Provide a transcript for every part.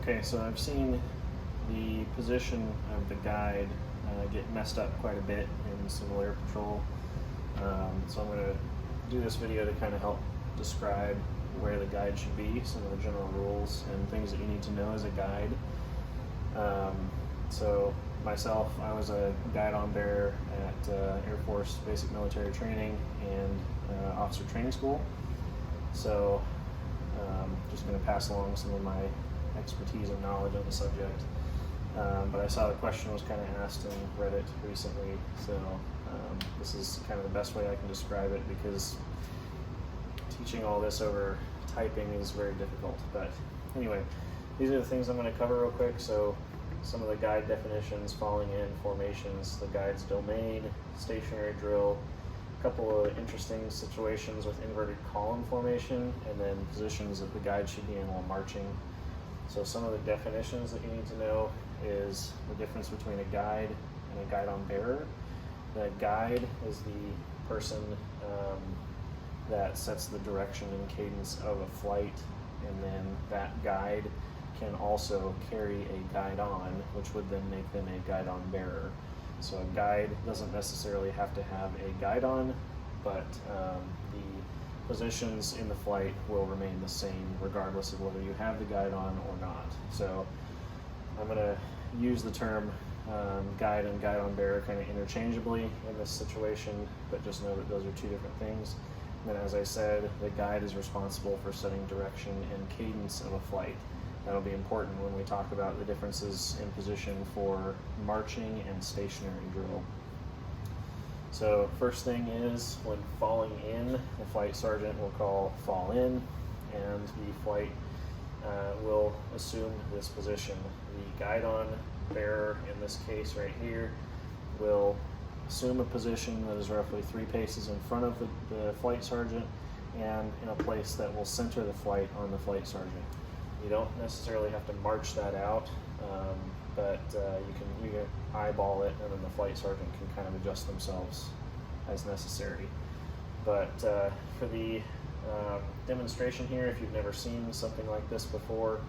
Okay, so I've seen the position of the guide get messed up quite a bit in Civil Air Patrol. So I'm going to do this video to kind of help describe where the guide should be, some of the general rules and things that you need to know as a guide. So myself, I was a Guidon Bearer at Air Force Basic Military Training and Officer Training School. So just going to pass along some of my expertise and knowledge on the subject. But I saw the question was kind of asked in Reddit recently, so this is kind of the best way I can describe it, because teaching all this over typing is very difficult. But anyway, these are the things I'm going to cover real quick. So some of the guide definitions: falling in, formations, the guide's domain, stationary drill, a couple of interesting situations with inverted column formation, and then positions that the guide should be in while marching. So some of the definitions that you need to know is the difference between a guide and a Guidon Bearer. The guide is the person that sets the direction and cadence of a flight, and then that guide can also carry a guidon, which would then make them a Guidon Bearer. So a guide doesn't necessarily have to have a guidon, but the positions in the flight will remain the same regardless of whether you have the guidon or not. So I'm going to use the term guide and Guidon Bearer kind of interchangeably in this situation, but just know that those are two different things. And then, as I said, the guide is responsible for setting direction and cadence of a flight. That'll be important when we talk about the differences in position for marching and stationary drill. So first thing is, when falling in, the flight sergeant will call fall in, and the flight will assume this position. The Guidon Bearer, in this case right here, will assume a position that is roughly 3 paces in front of the flight sergeant and in a place that will center the flight on the flight sergeant. You don't necessarily have to march that out, but you can eyeball it, and then the flight sergeant can kind of adjust themselves as necessary. But for the demonstration here, if you've never seen something like this before,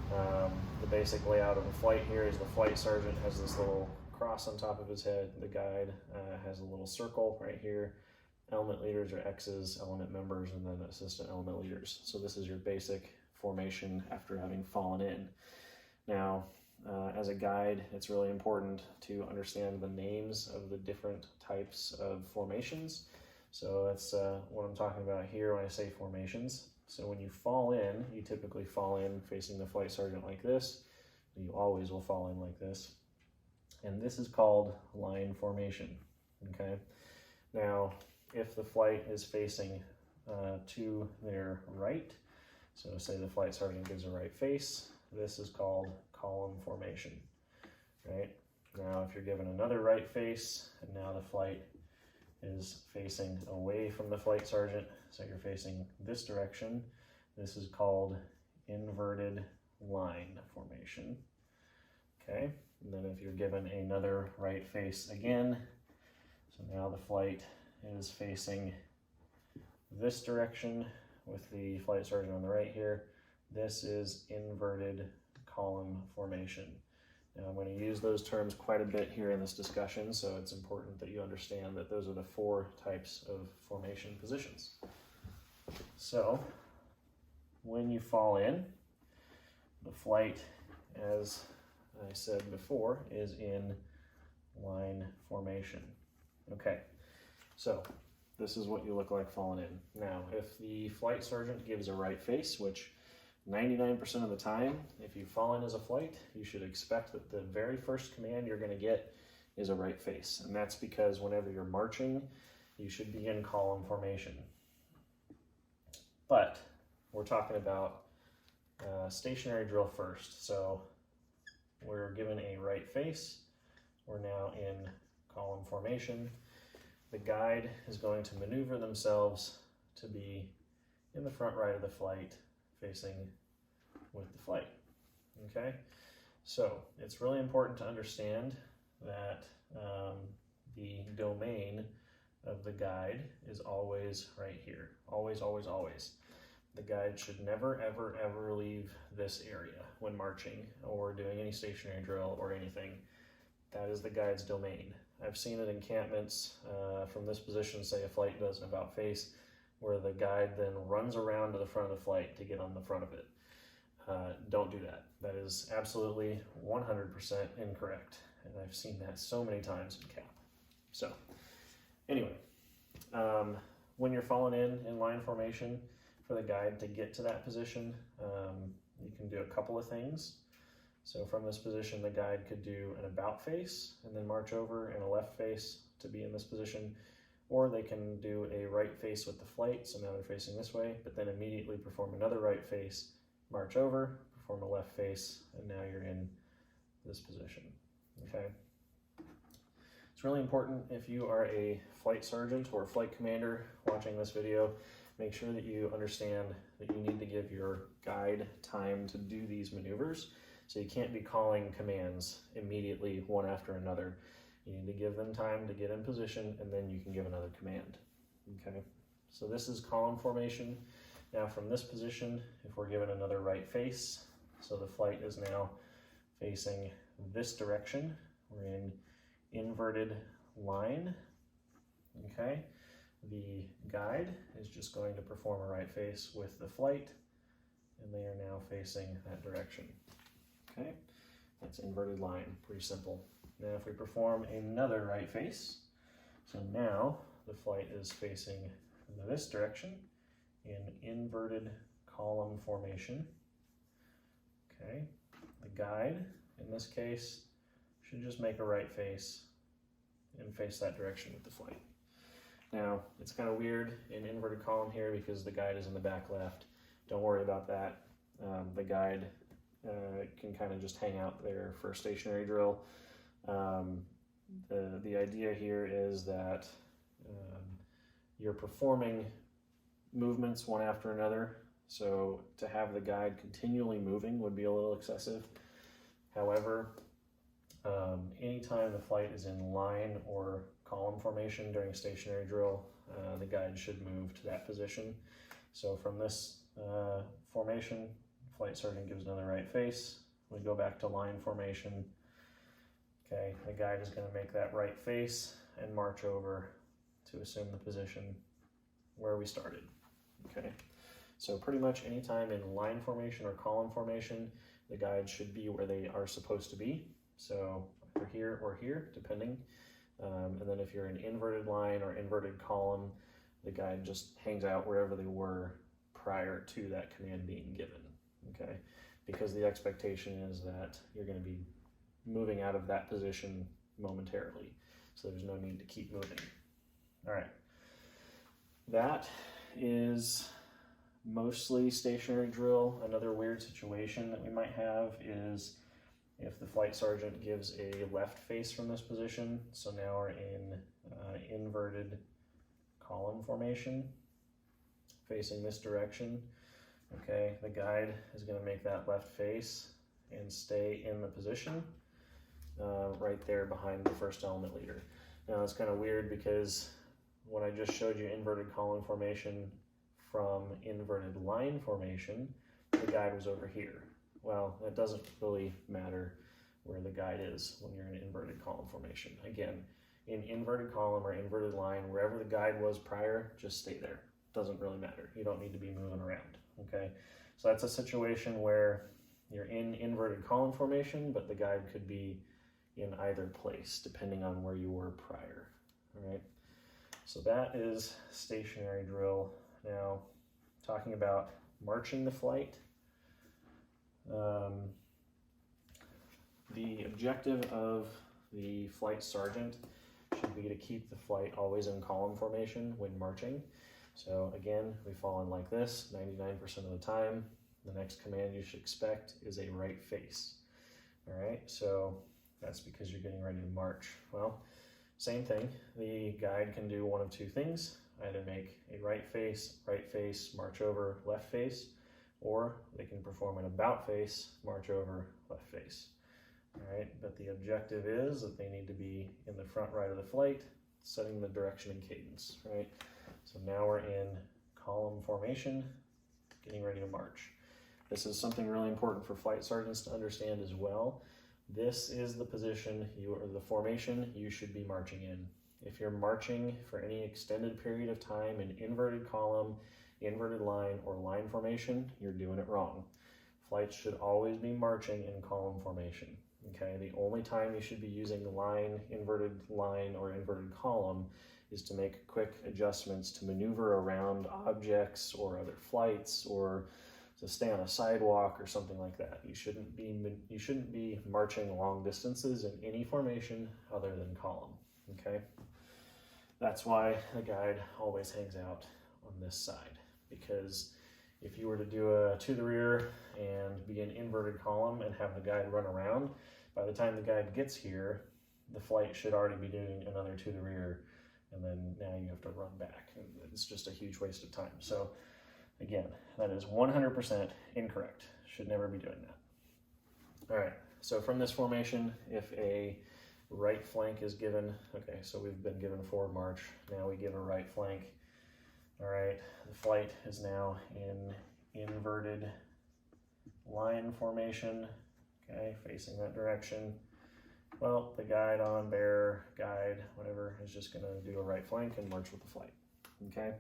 the basic layout of the flight here is the flight sergeant has this little cross on top of his head. The guide has a little circle right here. Element leaders are X's, element members, and then assistant element leaders. So this is your basic formation after having fallen in. Now, as a guide, it's really important to understand the names of the different types of formations. So that's what I'm talking about here when I say formations. So when you fall in, you typically fall in facing the flight sergeant like this. You always will fall in like this. And this is called line formation, okay? Now, if the flight is facing to their right, so say the flight sergeant gives a right face, this is called column formation, right? Now, if you're given another right face, and now the flight is facing away from the flight sergeant, so you're facing this direction, this is called inverted line formation, okay? And then if you're given another right face again, so now the flight is facing this direction with the flight sergeant on the right here, this is inverted column formation. Now I'm going to use those terms quite a bit here in this discussion, so it's important that you understand that those are the 4 types of formation positions. So when you fall in, the flight, as I said before, is in line formation. Okay, so this is what you look like falling in. Now, if the flight sergeant gives a right face, which 99% of the time, if you fall in as a flight, you should expect that the very first command you're going to get is a right face. And that's because whenever you're marching, you should be in column formation. But we're talking about stationary drill first. So we're given a right face. We're now in column formation. The guide is going to maneuver themselves to be in the front right of the flight, facing with the flight, okay? So it's really important to understand that the domain of the guide is always right here. Always, always, always. The guide should never, ever, ever leave this area when marching or doing any stationary drill or anything. That is the guide's domain. I've seen it in encampments from this position, say a flight does an about face, where the guide then runs around to the front of the flight to get on the front of it. Don't do that. That is absolutely 100% incorrect. And I've seen that so many times in CAP. So anyway, when you're falling in line formation for the guide to get to that position, you can do a couple of things. So from this position, the guide could do an about face and then march over and a left face to be in this position, or they can do a right face with the flight, so now they're facing this way, but then immediately perform another right face, march over, perform a left face, and now you're in this position, okay? It's really important if you are a flight sergeant or flight commander watching this video, make sure that you understand that you need to give your guide time to do these maneuvers. So you can't be calling commands immediately one after another. You need to give them time to get in position, and then you can give another command, okay? So this is column formation. Now from this position, if we're given another right face, so the flight is now facing this direction, we're in inverted line, okay? The guide is just going to perform a right face with the flight, and they are now facing that direction, okay? That's inverted line, pretty simple. Now if we perform another right face, so now the flight is facing this direction in inverted column formation, okay? The guide, in this case, should just make a right face and face that direction with the flight. Now, it's kind of weird in inverted column here because the guide is in the back left. Don't worry about that. The guide can kind of just hang out there for a stationary drill. The idea here is that you're performing movements one after another. So to have the guide continually moving would be a little excessive. However, anytime the flight is in line or column formation during a stationary drill, the guide should move to that position. So from this formation, flight sergeant gives another right face. We go back to line formation. Okay, the guide is going to make that right face and march over to assume the position where we started. Okay, so pretty much anytime in line formation or column formation, the guide should be where they are supposed to be. So either here or here, depending. And then if you're in inverted line or inverted column, the guide just hangs out wherever they were prior to that command being given, okay? Because the expectation is that you're going to be moving out of that position momentarily. So there's no need to keep moving. All right. That is mostly stationary drill. Another weird situation that we might have is if the flight sergeant gives a left face from this position. So now we're in inverted column formation, facing this direction. Okay, the guide is going to make that left face and stay in the position right there behind the first element leader. Now it's kind of weird because when I just showed you inverted column formation from inverted line formation, the guide was over here. Well, that doesn't really matter where the guide is when you're in inverted column formation. Again, in inverted column or inverted line, wherever the guide was prior, just stay there. Doesn't really matter. You don't need to be moving around, okay? So that's a situation where you're in inverted column formation, but the guide could be in either place, depending on where you were prior, all right? So that is stationary drill. Now, talking about marching the flight, the objective of the flight sergeant should be to keep the flight always in column formation when marching. So again, we fall in like this 99% of the time. The next command you should expect is a right face. All right, so that's because you're getting ready to march. Well, same thing. The guide can do one of two things. Either make a right face, march over, left face, or they can perform an about face, march over, left face. All right, but the objective is that they need to be in the front right of the flight, setting the direction and cadence, right? So now we're in column formation, getting ready to march. This is something really important for flight sergeants to understand as well. This is the position or the formation you should be marching in. If you're marching for any extended period of time in inverted column, inverted line, or line formation, you're doing it wrong. Flights should always be marching in column formation. Okay, the only time you should be using line, or inverted column is to make quick adjustments to maneuver around objects or other flights, or to stay on a sidewalk or something like that. You shouldn't be marching long distances in any formation other than column. Okay, that's why the guide always hangs out on this side, because if you were to do a to the rear and be an inverted column and have the guide run around, by the time the guide gets here, the flight should already be doing another to the rear, and then now you have to run back. It's just a huge waste of time. So again, that is 100% incorrect. Should never be doing that. All right, so from this formation, if a right flank is given, okay, so we've been given forward march, now we give a right flank. All right, the flight is now in inverted line formation, okay, facing that direction. Well, the Guidon Bearer, whatever, is just gonna do a right flank and march with the flight, okay?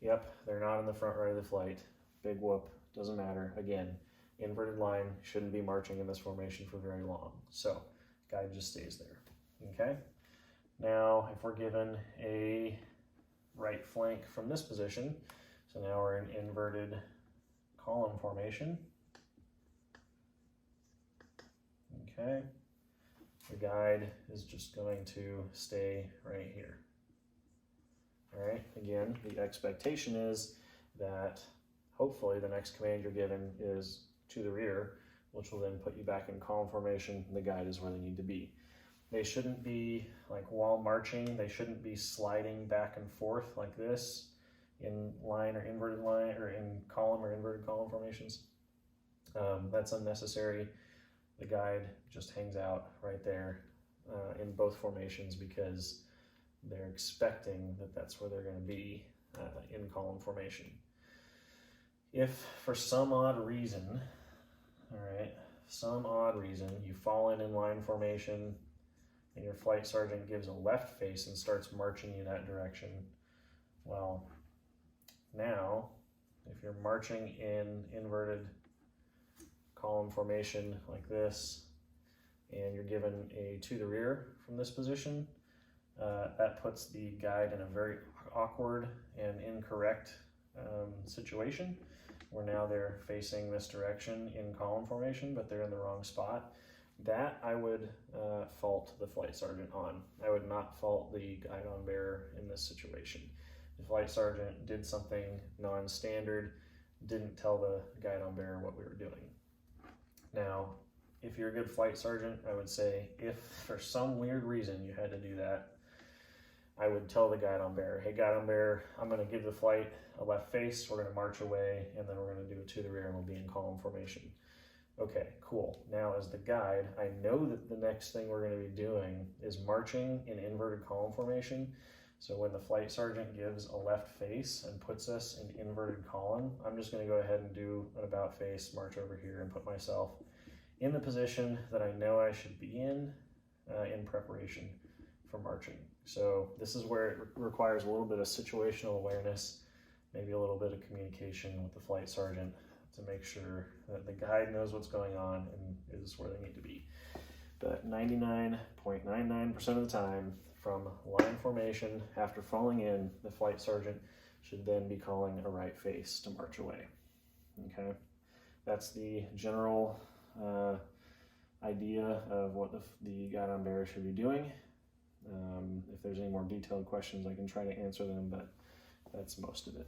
Yep, they're not in the front right of the flight. Big whoop, doesn't matter. Again, inverted line, shouldn't be marching in this formation for very long. So, guide just stays there, okay? Now, if we're given a right flank from this position, so now we're in inverted column formation, okay? The guide is just going to stay right here. All right, again, the expectation is that hopefully the next command you're given is to the rear, which will then put you back in column formation, and the guide is where they need to be. They shouldn't be, like while marching, they shouldn't be sliding back and forth like this in line or inverted line, or in column or inverted column formations. That's unnecessary. The guide just hangs out right there in both formations, because they're expecting that that's where they're going to be in column formation. If for some odd reason, all right, you fall in line formation and your flight sergeant gives a left face and starts marching you that direction, well, now if you're marching in inverted column formation like this and you're given a to the rear from this position, that puts the guide in a very awkward and incorrect situation, where now they're facing this direction in column formation, but they're in the wrong spot. That I would fault the flight sergeant on. I would not fault the Guidon Bearer in this situation. The flight sergeant did something non-standard, didn't tell the Guidon Bearer what we were doing. Now, if you're a good flight sergeant, I would say if for some weird reason you had to do that, I would tell the Guidon Bearer, hey Guidon Bearer, I'm going to give the flight a left face, we're going to march away, and then we're going to do it to the rear and we'll be in column formation. Okay, cool. Now as the guide, I know that the next thing we're going to be doing is marching in inverted column formation. So when the flight sergeant gives a left face and puts us in inverted column, I'm just going to go ahead and do an about face, march over here, and put myself in the position that I know I should be in preparation for marching. So this is where it requires a little bit of situational awareness, maybe a little bit of communication with the flight sergeant to make sure that the guide knows what's going on and is where they need to be. But 99.99% of the time, from line formation, after falling in, the flight sergeant should then be calling a right face to march away. Okay, that's the general idea of what the Guidon Bearer should be doing. If there's any more detailed questions, I can try to answer them, but that's most of it.